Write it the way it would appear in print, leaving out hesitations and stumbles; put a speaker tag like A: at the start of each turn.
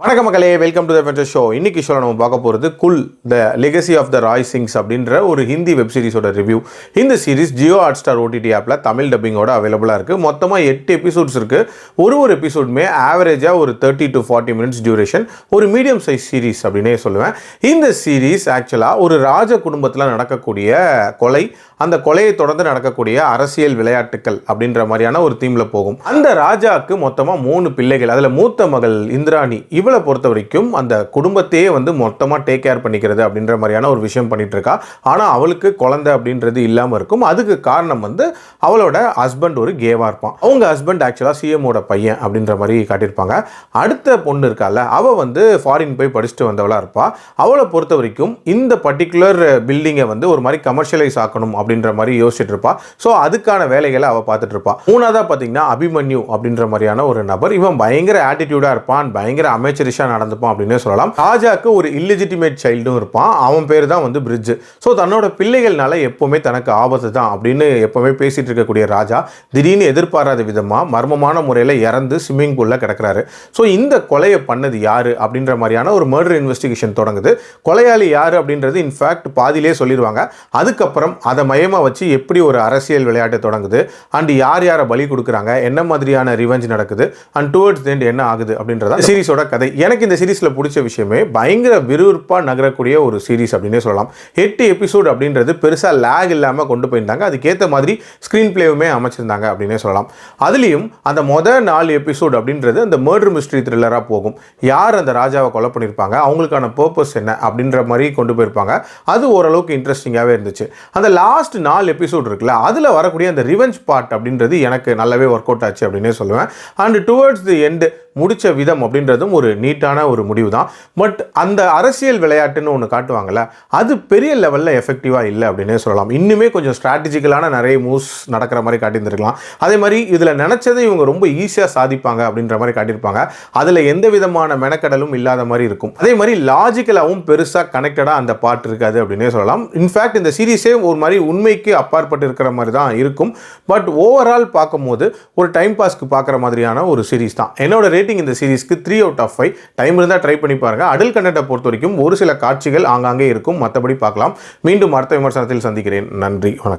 A: வணக்கம் மக்களே, welcome to the adventure show. இன்னைக்கு ஷோல நம்ம பார்க்க போகிறது Kull the legacy of the Rai Singhs அப்படின்ற ஒரு ஹிந்தி வெப் சீரிஸோட ரிவ்யூ. இந்த சீரிஸ் ஜியோ ஹாட்ஸ்டார் ஓடிடி ஆப்பில் தமிழ் டப்பிங்கோட அவைலபிளாக இருக்குது. மொத்தமாக 8 எபிசோட்ஸ் இருக்குது. ஒரு எபிசோடுமே ஆவரேஜாக ஒரு 30 to 40 மினிட்ஸ் டியூரேஷன். ஒரு மீடியம் சைஸ் சீரிஸ் அப்படின்னே சொல்லுவேன். இந்த சீரிஸ் ஆக்சுவலாக ஒரு ராஜ குடும்பத்தில் நடக்கக்கூடிய கொலை, அந்த கொலையை தொடர்ந்து நடக்கக்கூடிய அரசியல் விளையாட்டுக்கள் அப்படின்ற மாதிரியான ஒரு தீமில் போகும். அந்த ராஜாவுக்கு மொத்தமாக 3 பிள்ளைகள். அதில் மூத்த மகள் இந்திராணி, இவளை பொறுத்த வரைக்கும் அந்த குடும்பத்தையே மொத்தமாக டேக் கேர் பண்ணிக்கிறது அப்படின்ற மாதிரியான ஒரு விஷயம் பண்ணிட்டு இருக்கா. ஆனால் அவளுக்கு குழந்தை அப்படின்றது இல்லாமல் இருக்கும். அதுக்கு காரணம் அவளோட ஹஸ்பண்ட் ஒரு கேவா இருப்பான். அவங்க ஹஸ்பண்ட் ஆக்சுவலாக சிஎம்மோட பையன் அப்படின்ற மாதிரி காட்டியிருப்பாங்க. அடுத்த பொண்ணு இருக்கால, அவள் ஃபாரின் போய் படிச்சுட்டு வந்தவளாக இருப்பா. அவளை பொறுத்த வரைக்கும் இந்த பர்டிகுலர் பில்டிங்கை ஒரு மாதிரி கமர்ஷியலைஸ் ஆக்கணும் அப்படின்ற மாதிரி யோசிச்சுட்டு இருப்பா. ஸோ அதுக்கான வேலைகளை அவள் பார்த்துட்டு இருப்பா. மூணாவதாக பார்த்தீங்கன்னா அபிமன்யு அப்படின்ற மாதிரியான ஒரு நபர். இவன் பயங்கர ஆட்டிடியூடாக இருப்பான், பயங்கர அமைச்சரிஷா நடந்துப்பான் அப்படின்னே சொல்லலாம். ராஜாக்கு ஒரு இல்லிஜிட்டிமேட் சைல்டும் இருப்பான். அவன் பேர் தான் பிரிட்ஜ். ஸோ தன்னோட பிள்ளைகள்னால எப்பவுமே தனக்கு ஆபத்து தான் அப்படின்னு எப்பவுமே பேசிட்டு இருக்கக்கூடிய ராஜா திடீர்னு எதிர்பாராத விதமாக மர்மமான முறையில் இறந்து ஸ்விம்மிங் பூலில் கிடக்கிறாரு. ஸோ இந்த கொலையை பண்ணது யாரு அப்படின்ற மாதிரியான ஒரு மர்டர் இன்வெஸ்டிகேஷன் தொடங்குது. கொலையாளி யாரு அப்படின்றது இன்ஃபேக்ட் பாதியிலே சொல்லிடுவாங்க. அதுக்கப்புறம் அதை மையமாக வச்சு எப்படி ஒரு அரசியல் விளையாட்டு தொடங்குது, அண்ட் யார் யாரை பலி கொடுக்குறாங்க, என்ன மாதிரியான ரிவெஞ்ச் நடக்குது, அண்ட் டுவர்ட்ஸ் தி எண்ட் என்ன ஆகுது அப்படின்றத சீரிஸோட கதை. எனக்கு இந்த சீரிஸில் பிடிச்ச விஷயமே பயங்கர விறுவிறுப்பாக நகரக்கூடிய ஒரு சீரிஸ் அப்படின்னே சொல்லலாம். 8 எபிசோடு அப்படின்றது பெருசாக லேக் இல்லாமல் கொண்டு போயிருந்தாங்க. அதுக்கேற்ற மாதிரி ஸ்க்ரீன் பிளேவுமே அமைச்சிருந்தாங்க அப்படின்னே சொல்லலாம். அதுலேயும் அந்த மொதல் 4 எபிசோடு அப்படின்றது அந்த மர்டர் மிஸ்ட்ரி த்ரில்லராக போகும். யார் அந்த ராஜாவை கொலை பண்ணியிருப்பாங்க, அவங்களுக்கான பர்பஸ் என்ன அப்படின்ற மாதிரி கொண்டு போயிருப்பாங்க. அது ஓரளவுக்கு இன்ட்ரெஸ்டிங்காகவே இருந்துச்சு. அந்த லாஸ்ட் 4 எபிசோடு இருக்குல்ல, அதில் வரக்கூடிய அந்த ரிவெஞ்ச் பார்ட் அப்படின்றது எனக்கு நல்லாவே ஒர்க் அவுட் ஆச்சு அப்படின்னே சொல்லுவேன். அண்ட் டுவர்ட்ஸ் தி எண்ட் முடிச்ச விதம் அப்படின்றதும் ஒரு நீட்டான ஒரு முடிவு தான். பட் அந்த அரசியல் விளையாட்டுன்னு ஒன்று காட்டுவாங்கல்ல, அது பெரிய லெவலில் எஃபெக்டிவாக இல்லை அப்படின்னே சொல்லலாம். இன்னுமே கொஞ்சம் ஸ்ட்ராட்டஜிக்கலான நிறைய மூவ்ஸ் நடக்கிற மாதிரி காட்டியிருந்துருக்கலாம். அதே மாதிரி இதில் நினச்சதை இவங்க ரொம்ப ஈஸியாக சாதிப்பாங்க அப்படின்ற மாதிரி காட்டியிருப்பாங்க. அதில் எந்த விதமான மெனக்கடலும் இல்லாத மாதிரி இருக்கும். அதே மாதிரி லாஜிக்கலாகவும் பெருசாக கனெக்டடாக அந்த பார்ட் இருக்காது அப்படின்னே சொல்லலாம். இன்ஃபேக்ட் இந்த சீரீஸே ஒரு மாதிரி உண்மைக்கு அப்பாற்பட்டு இருக்கிற மாதிரி தான் இருக்கும். பட் ஓவரால் பார்க்கும்போது ஒரு டைம் பாஸ்க்கு பார்க்குற மாதிரியான ஒரு சீரீஸ் தான். என்னோட ரேட்டிங் இந்த சீரிஸ்க்கு 3 out of 5. டைம் இருந்தால் ட்ரை பண்ணி பாருங்க. அடல்ட் கண்டென்ட்டை பொறுத்த வரைக்கும் ஒரு சில காட்சிகள் ஆங்காங்கே இருக்கும், மற்றபடி பார்க்கலாம். மீண்டும் அடுத்த விமர்சனத்தில் சந்திக்கிறேன். நன்றி, வணக்கம்.